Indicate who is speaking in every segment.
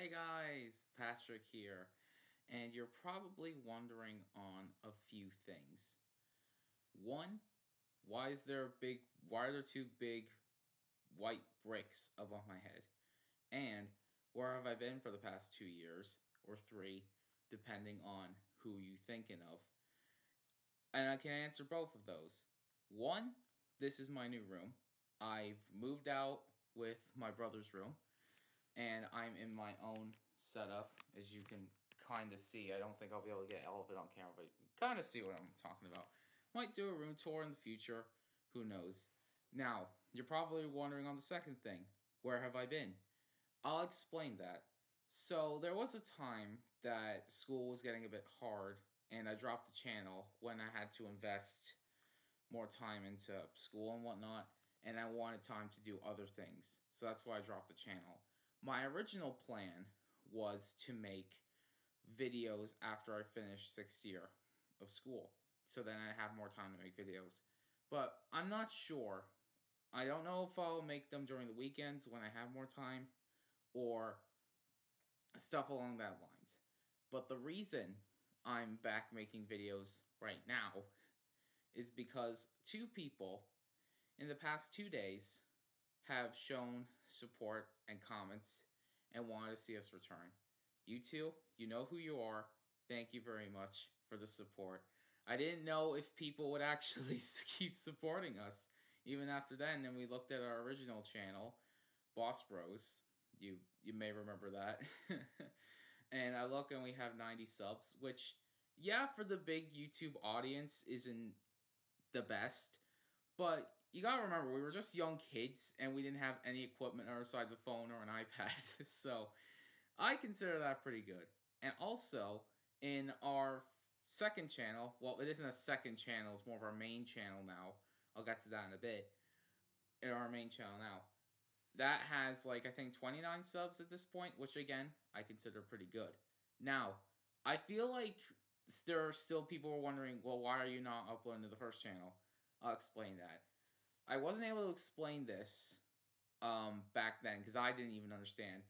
Speaker 1: Hey guys, Patrick here, and you're probably wondering on a few things. One, why are there two big white bricks above my head? And where have I been for the past 2 years or three, depending on who you thinking of? And I can answer both of those. One, this is my new room. I've moved out with my brother's room and I'm in my own setup, as you can kind of see. I don't think I'll be able to get all of it on camera, but you kind of see what I'm talking about. Might do a room tour in the future. Who knows? Now, you're probably wondering on the second thing, where have I been? I'll explain that. So, there was a time that school was getting a bit hard, and I dropped the channel when I had to invest more time into school and whatnot, and I wanted time to do other things. So that's why I dropped the channel. My original plan was to make videos after I finished sixth year of school, so then I have more time to make videos. But I'm not sure. I don't know if I'll make them during the weekends when I have more time or stuff along that lines. But the reason I'm back making videos right now is because two people in the past 2 days have shown support and comments and wanted to see us return. You two, you know who you are. Thank you very much for the support. I didn't know if people would actually keep supporting us even after then. And we looked at our original channel, Boss Bros. You may remember that. And I look and we have 90 subs, which yeah, for the big YouTube audience isn't the best, but you gotta remember, we were just young kids and we didn't have any equipment besides a phone or an iPad. So I consider that pretty good. And also, in our second channel, well, it isn't a second channel, it's more of our main channel now. I'll get to that in a bit. In our main channel now, that has like I think 29 subs at this point, which again, I consider pretty good. Now, I feel like there are still people who are wondering, well, why are you not uploading to the first channel? I'll explain that. I wasn't able to explain this back then because I didn't even understand.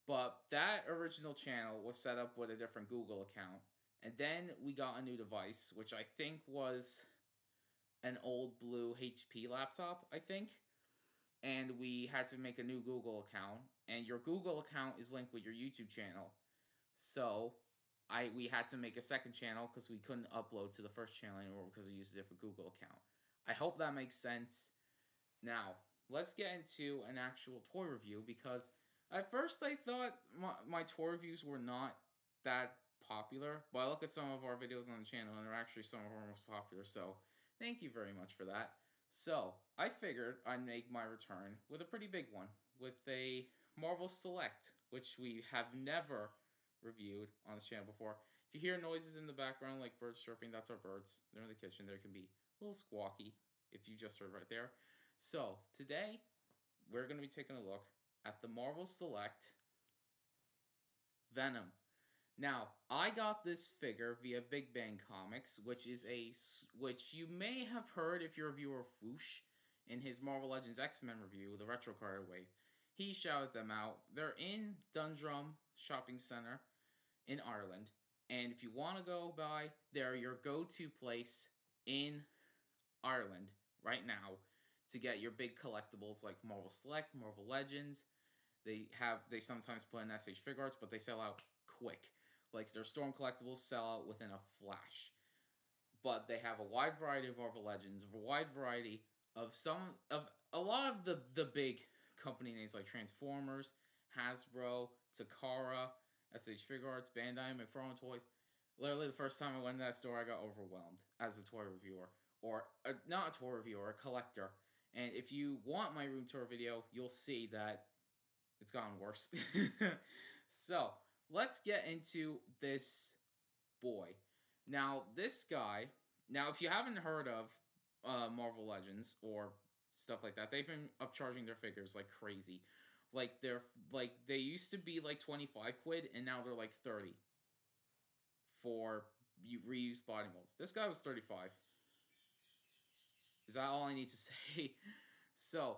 Speaker 1: But that original channel was set up with a different Google account. And then we got a new device, which I think was an old blue HP laptop, I think. And we had to make a new Google account. And your Google account is linked with your YouTube channel. So we had to make a second channel because we couldn't upload to the first channel anymore because we used a different Google account. I hope that makes sense. Now, let's get into an actual toy review because at first I thought my toy reviews were not that popular, but I look at some of our videos on the channel and they're actually some of our most popular, so thank you very much for that. So, I figured I'd make my return with a pretty big one, with a Marvel Select, which we have never reviewed on this channel before. If you hear noises in the background like birds chirping, that's our birds. They're in the kitchen. They can be a little squawky if you just heard right there. So, today, we're going to be taking a look at the Marvel Select Venom. Now, I got this figure via Big Bang Comics, which you may have heard if you're a viewer of Whoosh in his Marvel Legends X-Men review, the Retro Card Wave. He shouted them out. They're in Dundrum Shopping Centre in Ireland, and if you want to go by, they're your go-to place in Ireland right now to get your big collectibles like Marvel Select, Marvel Legends. They sometimes put in SH Fig Arts, but they sell out quick. Like their Storm collectibles sell out within a flash. But they have a wide variety of Marvel Legends, a wide variety of a lot of the big company names like Transformers, Hasbro, Takara, SH Fig Arts, Bandai, McFarlane Toys. Literally, the first time I went to that store, I got overwhelmed as a toy reviewer, or not a toy reviewer, a collector. And if you want my room tour video, you'll see that it's gotten worse. So, let's get into this boy. Now, this guy, if you haven't heard of Marvel Legends or stuff like that, they've been upcharging their figures like crazy. They used to be like 25 quid and now they're like 30 for reused body molds. This guy was 35. Is that all I need to say? So,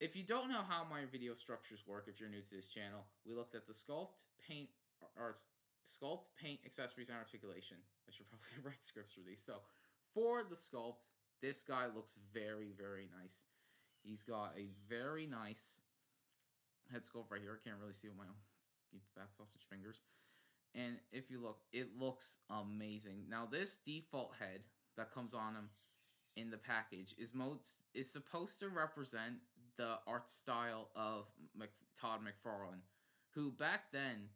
Speaker 1: If you don't know how my video structures work, if you're new to this channel, we looked at the sculpt, paint, or sculpt, paint, accessories, and articulation. I should probably write scripts for these. So, for the sculpt, this guy looks very, very nice. He's got a very nice head sculpt right here. I can't really see with my own fat sausage fingers. And if you look, it looks amazing. Now, this default head that comes on him in the package is supposed to represent the art style of Todd McFarlane, who back then,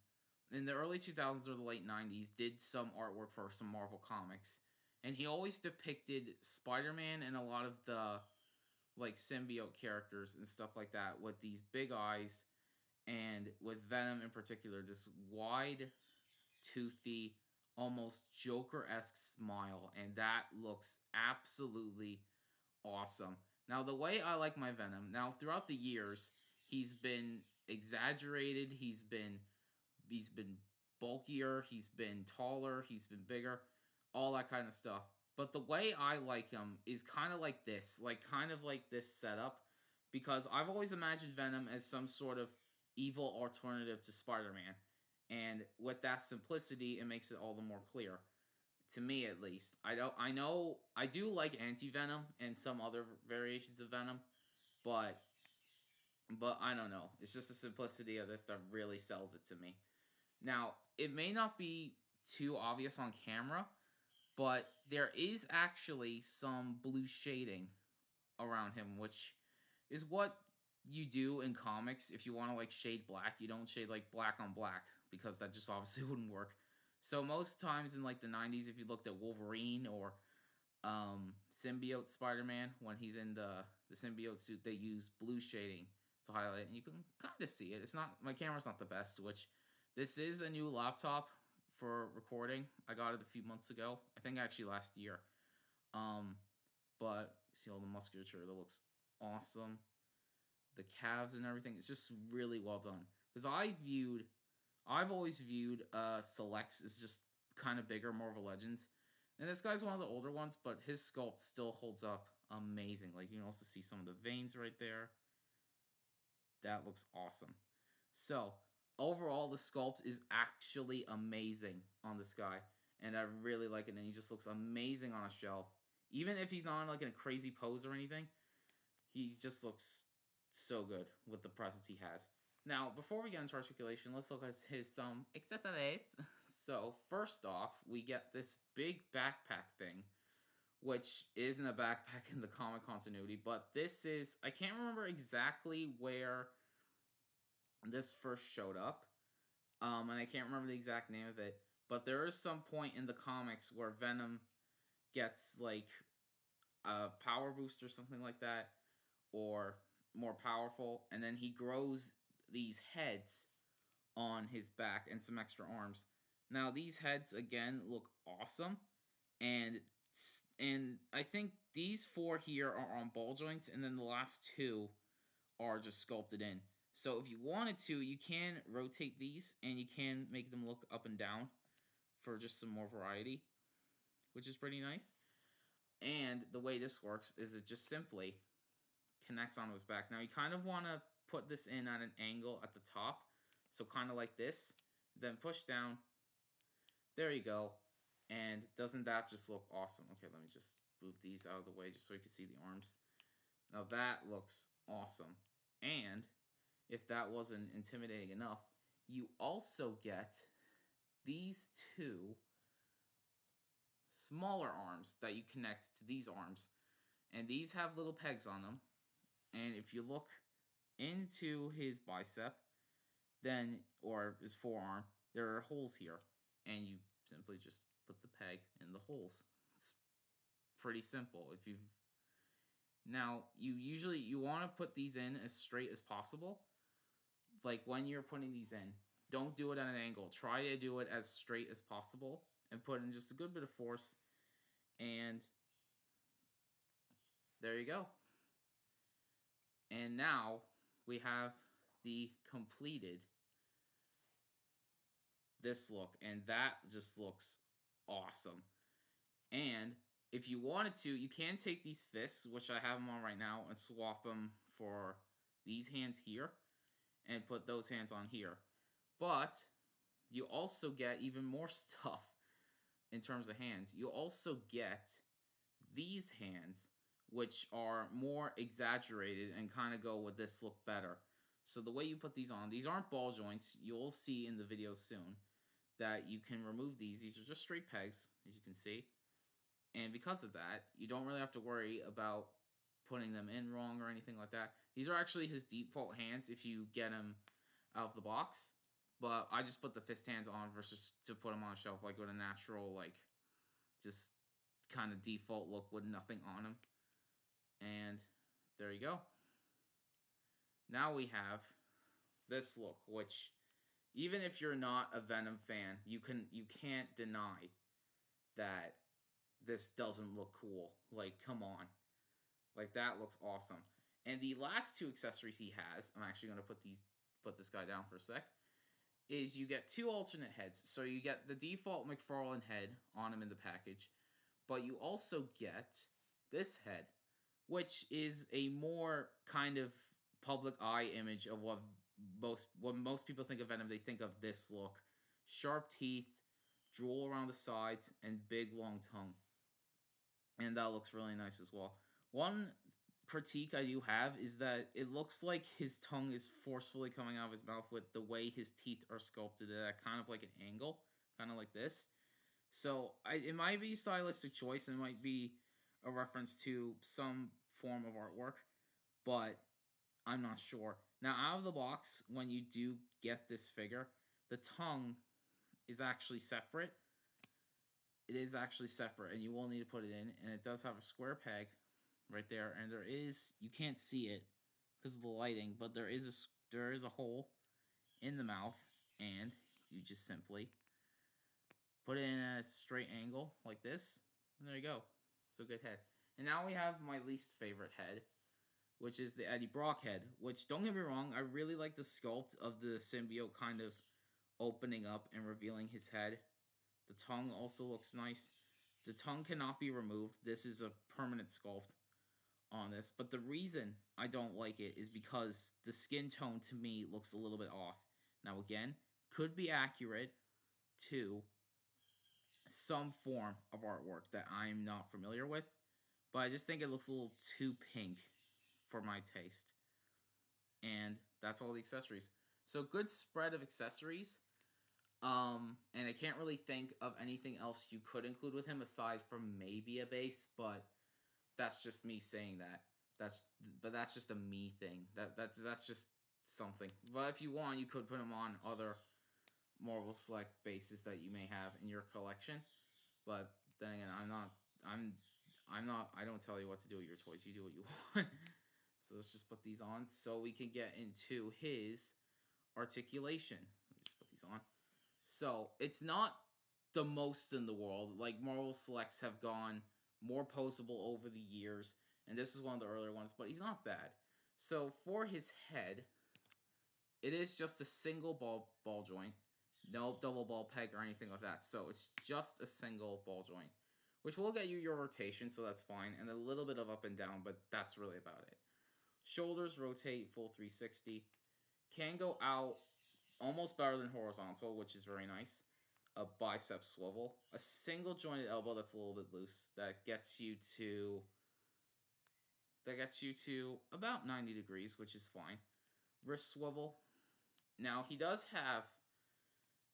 Speaker 1: in the early 2000s or the late 90s, did some artwork for some Marvel comics. And he always depicted Spider-Man and a lot of the like symbiote characters and stuff like that with these big eyes, and with Venom in particular, this wide, toothy, almost Joker esque smile, and that looks absolutely awesome. Now, the way I like my Venom, now throughout the years, he's been exaggerated, he's been bulkier, he's been taller, he's been bigger, all that kind of stuff. But the way I like him is kind of like this, kind of like this setup, because I've always imagined Venom as some sort of evil alternative to Spider-Man. And with that simplicity, it makes it all the more clear to me, at least. I know I do like anti-Venom and some other variations of Venom, but I don't know. It's just the simplicity of this that really sells it to me. Now, it may not be too obvious on camera, but there is actually some blue shading around him, which is what you do in comics if you want to like shade black. You don't shade like black on black because that just obviously wouldn't work. So most times in like the 90s, if you looked at Wolverine or symbiote Spider-Man, when he's in the symbiote suit, they use blue shading to highlight, and you can kind of see it. It's not, my camera's not the best, which this is a new laptop for recording. I got it a few months ago. I think actually last year. But see all the musculature that looks awesome. The calves and everything. It's just really well done. Because I've always viewed Selects as just kind of bigger, more of a Legends. And this guy's one of the older ones, but his sculpt still holds up amazing. Like, you can also see some of the veins right there. That looks awesome. So, overall, the sculpt is actually amazing on this guy. And I really like it, and he just looks amazing on a shelf. Even if he's not like in a crazy pose or anything, he just looks so good with the presence he has. Now, before we get into articulation, let's look at his accessories. So, first off, we get this big backpack thing, which isn't a backpack in the comic continuity, but this is, I can't remember exactly where this first showed up, and I can't remember the exact name of it, but there is some point in the comics where Venom gets like a power boost or something like that, or more powerful, and then he grows these heads on his back and some extra arms. Now these heads again look awesome, and I think these four here are on ball joints, and then the last two are just sculpted in. So if you wanted to, you can rotate these and you can make them look up and down for just some more variety, which is pretty nice. And the way this works is it just simply connects onto his back. Now you kind of want to put this in at an angle at the top, so kind of like this, then push down. There you go. And doesn't that just look awesome? Okay, let me just move these out of the way just so you can see the arms. Now that looks awesome. And if that wasn't intimidating enough, you also get these two smaller arms that you connect to these arms. And these have little pegs on them. And if you look into his bicep, then, or his forearm, there are holes here. And you simply just put the peg in the holes. It's pretty simple. If you've Now, you want to put these in as straight as possible. Like when you're putting these in, don't do it at an angle. Try to do it as straight as possible and put in just a good bit of force. And there you go. And now we have the completed this look, and that just looks awesome. And if you wanted to, you can take these fists, which I have them on right now, and swap them for these hands here and put those hands on here. But you also get even more stuff in terms of hands. You also get these hands, which are more exaggerated and kind of go with this look better. So the way you put these on, these aren't ball joints. You'll see in the video soon that you can remove these. These are just straight pegs, as you can see. And because of that, you don't really have to worry about putting them in wrong or anything like that. These are actually his default hands if you get him out of the box. But I just put the fist hands on versus to put them on a shelf like with a natural, like, just kind of default look with nothing on them. And there you go. Now we have this look, which even if you're not a Venom fan, you can't deny that this doesn't look cool. Like, come on. Like, that looks awesome. And the last two accessories he has, I'm actually going to put this guy down for a sec, is you get two alternate heads. So you get the default McFarlane head on him in the package, but you also get this head, which is a more kind of public eye image of what most people think of Venom. They think of this look: sharp teeth, drool around the sides, and big long tongue. And that looks really nice as well. One critique I do have is that it looks like his tongue is forcefully coming out of his mouth with the way his teeth are sculpted at kind of like an angle, kind of like this. So it might be a stylistic choice, and it might be a reference to some form of artwork, but I'm not sure. Now, out of the box, when you do get this figure, the tongue is actually separate. It is actually separate, and you will need to put it in, and it does have a square peg right there, and you can't see it because of the lighting, but there is a hole in the mouth, and you just simply put it in at a straight angle like this, and there you go. So good head. And now we have my least favorite head, which is the Eddie Brock head, which, don't get me wrong, I really like the sculpt of the symbiote kind of opening up and revealing his head. The tongue also looks nice. The tongue cannot be removed. This is a permanent sculpt on this. But the reason I don't like it is because the skin tone to me looks a little bit off. Now again, could be accurate to some form of artwork that I'm not familiar with, but I just think it looks a little too pink for my taste. And that's all the accessories. So good spread of accessories. And I can't really think of anything else you could include with him aside from maybe a base, but that's just me saying that. That's just a me thing. That's just something. But if you want, you could put him on other Marvel Select bases that you may have in your collection. But then again, I don't tell you what to do with your toys. You do what you want. So let's just put these on so we can get into his articulation. Let me just put these on. So it's not the most in the world. Like, Marvel Selects have gone more posable over the years, and this is one of the earlier ones, but he's not bad. So for his head, it is just a single ball joint, no double ball peg or anything like that. So it's just a single ball joint, which will get you your rotation, so that's fine, and a little bit of up and down, but that's really about it. Shoulders rotate full 360. Can go out almost better than horizontal, which is very nice. A bicep swivel. A single jointed elbow that's a little bit loose. That gets you to about 90 degrees, which is fine. Wrist swivel. Now, he does have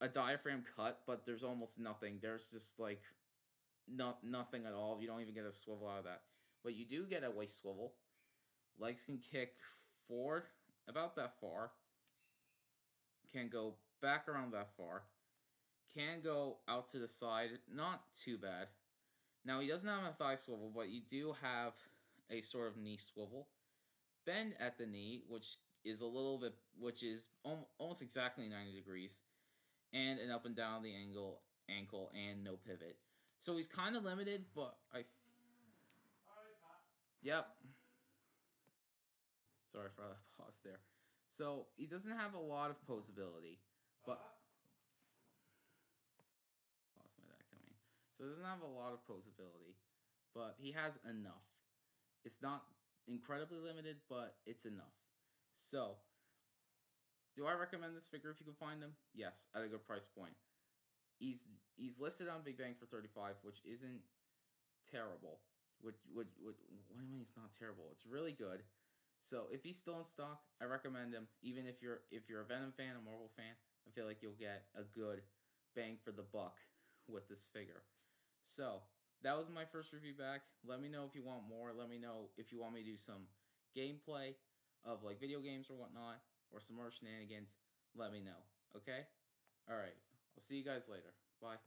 Speaker 1: a diaphragm cut, but there's almost nothing. There's just, like, nothing at all. You don't even get a swivel out of that. But you do get a waist swivel. Legs can kick forward about that far. Can go back around that far. Can go out to the side. Not too bad. Now, he doesn't have a thigh swivel, but you do have a sort of knee swivel. Bend at the knee, which is almost exactly 90 degrees. And an up and down the ankle, and no pivot. So he's kind of limited, but Yep. Sorry for that pause there. So he doesn't have a lot of posability, but lost my dad coming. So he doesn't have a lot of posability, but he has enough. It's not incredibly limited, but it's enough. So, do I recommend this figure if you can find him? Yes, at a good price point. He's he's listed on Big Bang for 35, which isn't terrible. What do you mean it's not terrible? It's really good. So if he's still in stock, I recommend him. Even if you're a Venom fan, a Marvel fan, I feel like you'll get a good bang for the buck with this figure. So that was my first review back. Let me know if you want more. Let me know if you want me to do some gameplay of like video games or whatnot, or some more shenanigans. Let me know. Okay? Alright. I'll see you guys later. Bye.